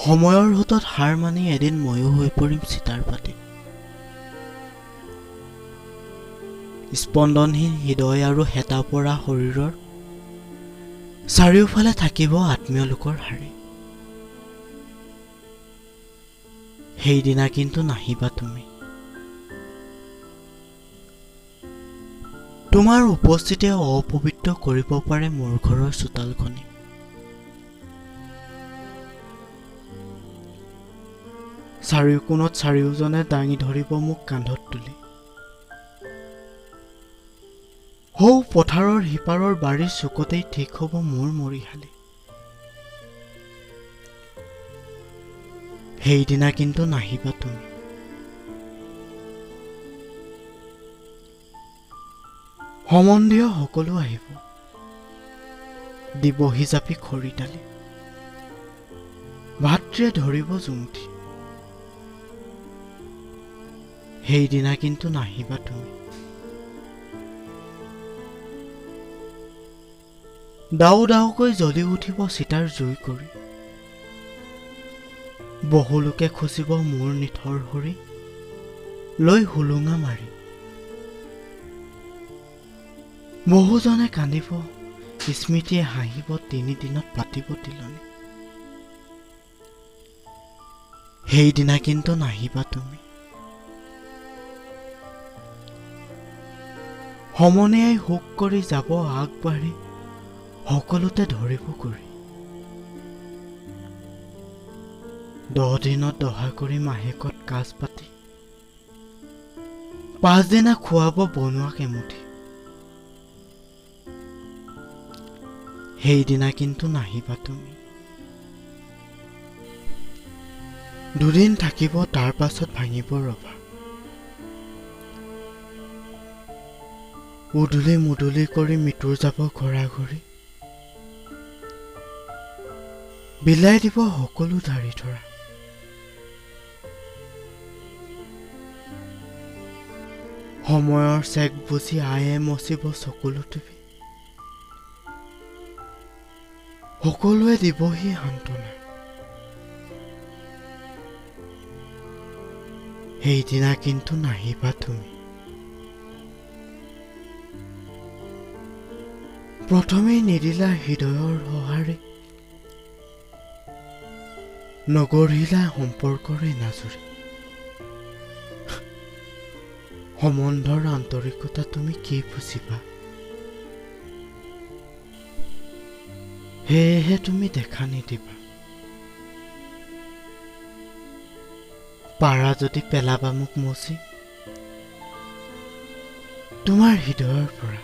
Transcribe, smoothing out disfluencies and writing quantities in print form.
সময়ৰ হোতত হাৰ মানি এদিন ময়ো হৈ পৰিম চিতাৰ পাতি। স্পন্দনহীন হৃদয় আৰু হেতা পৰা শৰীৰৰ চাৰিওফালে থাকিব আত্মীয় লোকৰ হাৰি। সেইদিনা কিন্তু নাহিবা তুমি। তোমাৰ উপস্থিতিয়ে অপবিত্ৰ কৰিব পাৰে মোৰ ঘৰৰ চোতালখনি। চাৰিওকোণত চাৰিওজনে দাঙি ধৰিব মোক কান্ধত তুলি। সৌ পথাৰৰ সিপাৰৰ বাৰীৰ চুকতেই ঠিক হ'ব মোৰ মৰিশালি। সেইদিনা কিন্তু নাহিবা তুমি। সম্বন্ধীয় সকলো আহিব, দিবহি জাপি খৰি ডালি। ভাতৃয়ে ধৰিব জুমুঠি। সেইদিনা কিন্তু নাহিবা তুমি। দাও দাওকৈ জ্বলি উঠিব চিতাৰ জুই কৰি। বহুলোকে খুচিব মোৰ নিথৰ হৰি, লৈ হুলুঙা মাৰি। বহুজনে কান্দিব, স্মৃতিয়ে হাঁহিব, তিনিদিনত পাতিব তিলনি। সেইদিনা কিন্তু নাহিবা তুমি। সমনীয়াই শোক কৰি যাব আগবাঢ়ি, সকলোতে ধৰিব কৰি। 10 দিনত দহা কৰি মাহেকত কাজ পাতি, 5 দিনা খুৱাব বনোৱা কেমুঠি। সেইদিনা কিন্তু নাহিবা তুমি। দুদিন থাকিব তাৰ পাছত ভাঙিব ৰভা। উদুলি মুদুলি কৰি মৃত্যুৰ যাব ঘৰাঘৰি। বিলাই দিব সকলো ধাৰি ধৰা। সময়ৰ চেক বুজি আয়ে মচিব চকুলো টিপি। সকলোৱে দিবহি সান্তনা। সেইদিনা কিন্তু নাহিবা তুমি। প্ৰথমেই নিদিলা হৃদয়ৰ সঁহাৰি, নগঢ়িলা সম্পৰ্কৰে নাজুৰি। সম্বন্ধৰ আন্তৰিকতা তুমি কি বুজিবা? সেয়েহে তুমি দেখা নিদিবা। পাৰা যদি পেলাবা মোক মচি তোমাৰ হৃদয়ৰ পৰা।